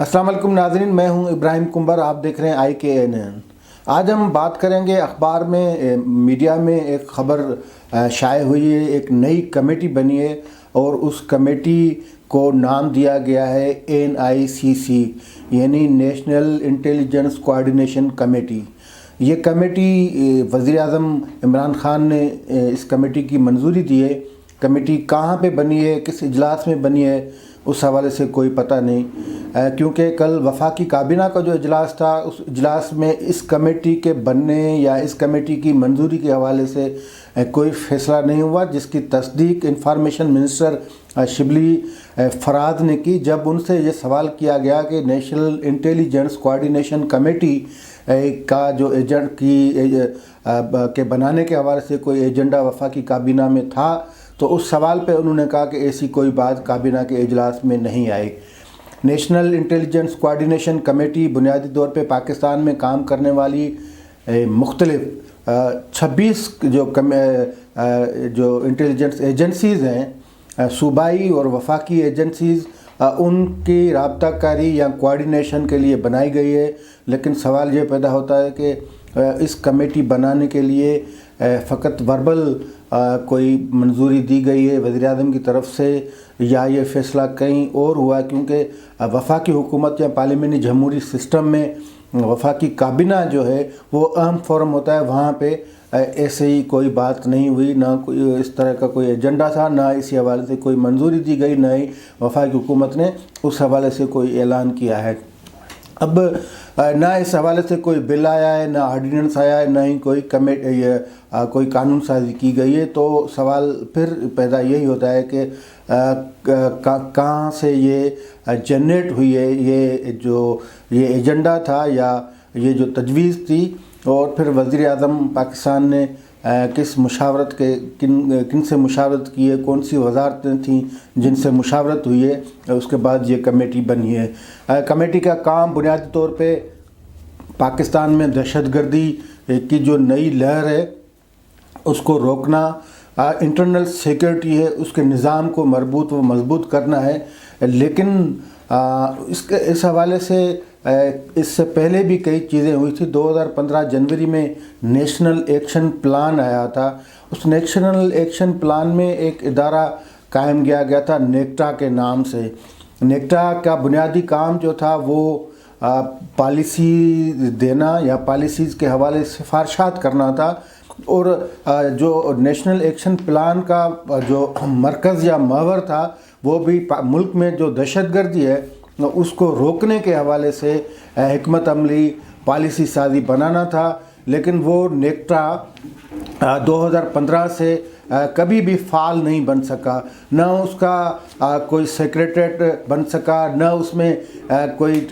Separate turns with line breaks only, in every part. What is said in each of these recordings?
السلام علیکم ناظرین، میں ہوں ابراہیم کنبر، آپ دیکھ رہے ہیں IKNN۔ آج ہم بات کریں گے اخبار میں میڈیا میں ایک خبر شائع ہوئی ہے، ایک نئی کمیٹی بنی ہے اور اس کمیٹی کو نام دیا گیا ہے NICC یعنی نیشنل انٹیلیجنس کوآرڈینیشن کمیٹی۔ یہ کمیٹی وزیر اعظم عمران خان نے اس کمیٹی کی منظوری دی ہے۔ کمیٹی کہاں پہ بنی ہے، کس اجلاس میں بنی ہے، اس حوالے سے کوئی پتہ نہیں، کیونکہ کل وفاقی کابینہ کا جو اجلاس تھا اس اجلاس میں اس کمیٹی کے بننے یا اس کمیٹی کی منظوری کے حوالے سے کوئی فیصلہ نہیں ہوا، جس کی تصدیق انفارمیشن منسٹر شبلی فراز نے کی جب ان سے یہ سوال کیا گیا کہ نیشنل انٹیلیجنس کوآرڈینیشن کمیٹی کا جو ایجنٹ کے بنانے کے حوالے سے کوئی ایجنڈا وفاقی کابینہ میں تھا، تو اس سوال پہ انہوں نے کہا کہ ایسی کوئی بات کابینہ کے اجلاس میں نہیں آئی۔ نیشنل انٹیلیجنس کوآرڈینیشن کمیٹی بنیادی طور پہ پاکستان میں کام کرنے والی مختلف 26 جو انٹیلیجنس ایجنسیز ہیں، صوبائی اور وفاقی ایجنسیز، ان کی رابطہ کاری یا کوآرڈینیشن کے لیے بنائی گئی ہے۔ لیکن سوال یہ پیدا ہوتا ہے کہ اس کمیٹی بنانے کے لیے فقط وربل کوئی منظوری دی گئی ہے وزیر اعظم کی طرف سے، یا یہ فیصلہ کہیں اور ہوا، کیونکہ وفاقی حکومت یا پارلیمانی جمہوری سسٹم میں وفاقی کابینہ جو ہے وہ اہم فورم ہوتا ہے، وہاں پہ ایسے ہی کوئی بات نہیں ہوئی، نہ کوئی اس طرح کا کوئی ایجنڈا تھا، نہ اسی حوالے سے کوئی منظوری دی گئی، نہ ہی وفاقی حکومت نے اس حوالے سے کوئی اعلان کیا ہے۔ اب نہ اس حوالے سے کوئی بل آیا ہے، نہ آرڈیننس آیا ہے، نہ ہی کوئی قانون سازی کی گئی ہے، تو سوال پھر پیدا یہی ہوتا ہے کہ کہاں سے یہ جنریٹ ہوئی ہے، یہ ایجنڈا تھا یا یہ جو تجویز تھی، اور پھر وزیر اعظم پاکستان نے کن سے مشاورت کی ہے، کون سی وزارتیں تھیں جن سے مشاورت ہوئی ہے، اس کے بعد یہ کمیٹی بنی ہے۔ کمیٹی کا کام بنیادی طور پہ پاکستان میں دہشت گردی کی جو نئی لہر ہے اس کو روکنا، انٹرنل سیکیورٹی ہے اس کے نظام کو مربوط و مضبوط کرنا ہے۔ لیکن اس حوالے سے اس سے پہلے بھی کئی چیزیں ہوئی تھی۔ 2015 جنوری میں نیشنل ایکشن پلان آیا تھا۔ اس نیشنل ایکشن پلان میں ایک ادارہ قائم کیا گیا تھا نیکٹا کے نام سے۔ نیکٹا کا بنیادی کام جو تھا وہ پالیسی دینا یا پالیسیز کے حوالے سے سفارشات کرنا تھا، اور جو نیشنل ایکشن پلان کا جو مرکز یا محور تھا وہ بھی ملک میں جو دہشت گردی ہے اس کو روکنے کے حوالے سے حکمت عملی پالیسی سازی بنانا تھا۔ لیکن وہ نیکٹا 2015 سے کبھی بھی فعال نہیں بن سکا، نہ اس کا کوئی سیکریٹریٹ بن سکا، نہ اس میں کوئی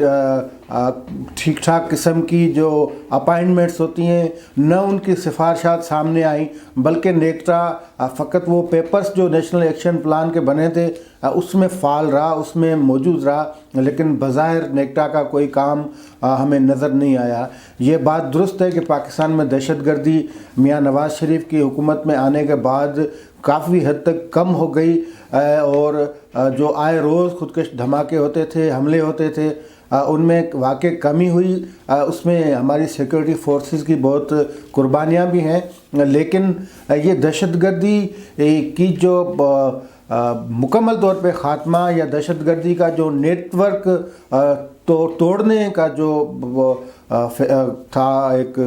ٹھیک ٹھاک قسم کی جو اپائنٹمنٹس ہوتی ہیں، نہ ان کی سفارشات سامنے آئیں، بلکہ نیکٹا فقط وہ پیپرز جو نیشنل ایکشن پلان کے بنے تھے اس میں فعال رہا، اس میں موجود رہا، لیکن بظاہر نیکٹا کا کوئی کام ہمیں نظر نہیں آیا۔ یہ بات درست ہے کہ پاکستان میں دہشت گردی میاں نواز شریف کی حکومت میں آنے کے بعد کافی حد تک کم ہو گئی، اور جو آئے روز خودکش دھماکے ہوتے تھے، حملے ہوتے تھے، ان میں واقع کمی ہوئی۔ اس میں ہماری سیکورٹی فورسز کی بہت قربانیاں بھی ہیں، لیکن یہ دہشت گردی کی جو مکمل طور پہ خاتمہ یا دہشت گردی کا جو نیٹ ورک توڑنے کا جو تھا، ایک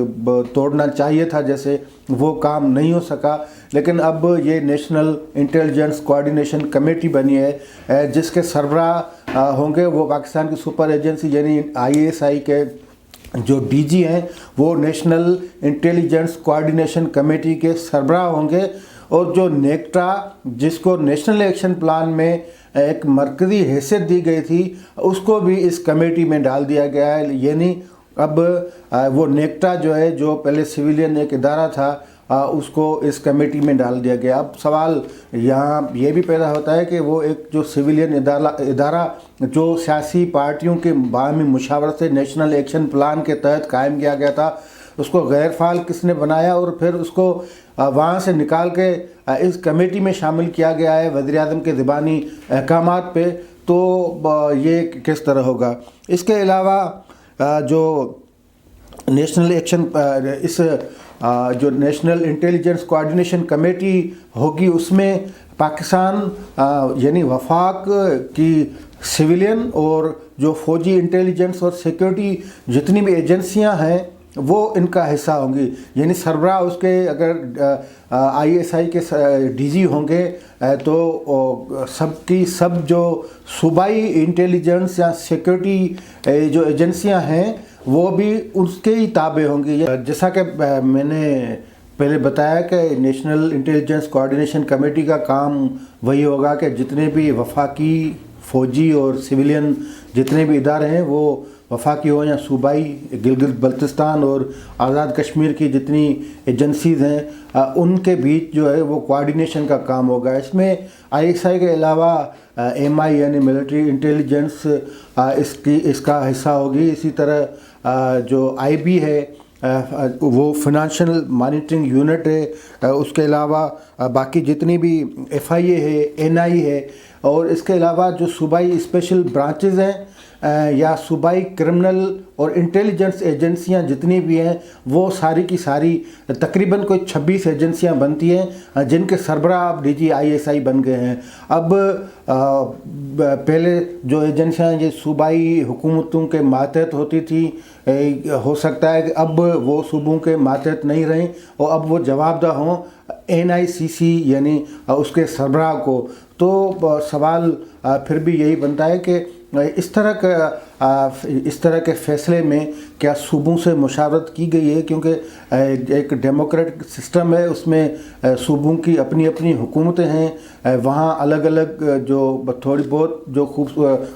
توڑنا چاہیے تھا جیسے، وہ کام نہیں ہو سکا۔ لیکن اب یہ نیشنل انٹیلیجنس کوآرڈینیشن کمیٹی بنی ہے جس کے سربراہ ہوں گے وہ پاکستان کی سپر ایجنسی یعنی ISI کے جو DG ہیں، وہ نیشنل انٹیلیجنس کوآرڈینیشن کمیٹی کے سربراہ ہوں گے، اور جو نیکٹا جس کو نیشنل ایکشن پلان میں ایک مرکزی حیثیت دی گئی تھی اس کو بھی اس کمیٹی میں ڈال دیا گیا ہے۔ یعنی اب وہ نیکٹا جو ہے، جو پہلے سویلین ایک ادارہ تھا، اس کو اس کمیٹی میں ڈال دیا گیا۔ اب سوال یہاں یہ بھی پیدا ہوتا ہے کہ وہ ایک جو سویلین ادارہ جو سیاسی پارٹیوں کے باہمی مشاورت سے نیشنل ایکشن پلان کے تحت قائم کیا گیا تھا، اس کو غیر فعال کس نے بنایا اور پھر اس کو وہاں سے نکال کے اس کمیٹی میں شامل کیا گیا ہے وزیر اعظم کے زبانی احکامات پہ، تو یہ کس طرح ہوگا. اس کے علاوہ جو نیشنل ایکشن جو نیشنل انٹیلیجنس کوآرڈینیشن کمیٹی ہوگی اس میں پاکستان یعنی وفاق کی سویلین اور جو فوجی انٹیلیجنس اور سیکیورٹی جتنی بھی ایجنسیاں ہیں وہ ان کا حصہ ہوں گی. یعنی سربراہ اس کے اگر ISI کے DG ہوں گے تو سب جو صوبائی انٹیلیجنس یا سیکیورٹی جو ایجنسیاں ہیں وہ بھی اس کے ہی تابع ہوں گی. جیسا کہ میں نے پہلے بتایا کہ نیشنل انٹیلیجنس کوآرڈینیشن کمیٹی کا کام وہی ہوگا کہ جتنے بھی وفاقی فوجی اور سویلین جتنے بھی ادارے ہیں وہ وفاقی ہوں یا صوبائی گلگت بلتستان اور آزاد کشمیر کی جتنی ایجنسیز ہیں ان کے بیچ جو ہے وہ کوآرڈینیشن کا کام ہوگا. اس میں ISI کے علاوہ MI یعنی ملٹری انٹیلیجنس اس کا حصہ ہوگی. اسی طرح جو IB ہے وہ فنانشل مانیٹرنگ یونٹ ہے. اس کے علاوہ باقی جتنی بھی FIA ہے NI ہے اور اس کے علاوہ جو صوبائی اسپیشل برانچز ہیں یا صوبائی کرمنل اور انٹیلیجنس ایجنسیاں جتنی بھی ہیں وہ ساری کی ساری تقریباً کوئی 26 ایجنسیاں بنتی ہیں جن کے سربراہ اب DG ISI بن گئے ہیں. اب پہلے جو ایجنسیاں یہ صوبائی حکومتوں کے ماتحت ہوتی تھی ہو سکتا ہے کہ اب وہ صوبوں کے ماتحت نہیں رہیں اور اب وہ جواب دہ ہوں NICC یعنی اس کے سربراہ کو. تو سوال پھر بھی یہی بنتا ہے کہ اس طرح کے فیصلے میں کیا صوبوں سے مشاورت کی گئی ہے, کیونکہ ایک ڈیموکریٹک سسٹم ہے, اس میں صوبوں کی اپنی اپنی حکومتیں ہیں, وہاں الگ الگ جو تھوڑی بہت جو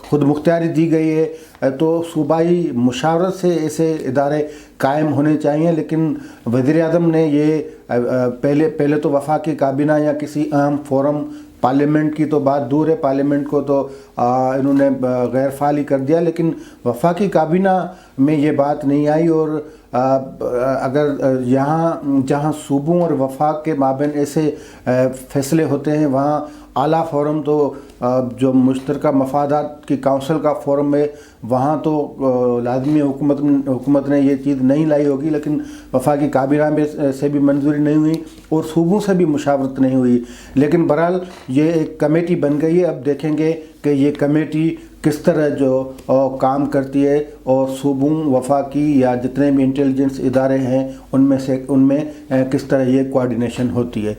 خود مختاری دی گئی ہے, تو صوبائی مشاورت سے ایسے ادارے قائم ہونے چاہیے. لیکن وزیر اعظم نے یہ پہلے تو وفاقی کابینہ یا کسی اہم فورم پارلیمنٹ کی تو بات دور ہے, پارلیمنٹ کو تو انہوں نے غیر فعال ہی کر دیا, لیکن وفاقی کابینہ میں یہ بات نہیں آئی. اور اگر جہاں صوبوں اور وفاق کے مابین ایسے فیصلے ہوتے ہیں وہاں اعلیٰ فورم تو جو مشترکہ مفادات کی کونسل کا فورم ہے وہاں تو لازمی حکومت نے یہ چیز نہیں لائی ہوگی, لیکن وفاقی کابینہ میں سے بھی منظوری نہیں ہوئی اور صوبوں سے بھی مشاورت نہیں ہوئی. لیکن بہرحال یہ ایک کمیٹی بن گئی ہے. اب دیکھیں گے کہ یہ کمیٹی کس طرح جو کام کرتی ہے اور صوبوں وفاقی یا جتنے بھی انٹیلیجنس ادارے ہیں ان میں کس طرح یہ کوآرڈینیشن ہوتی ہے.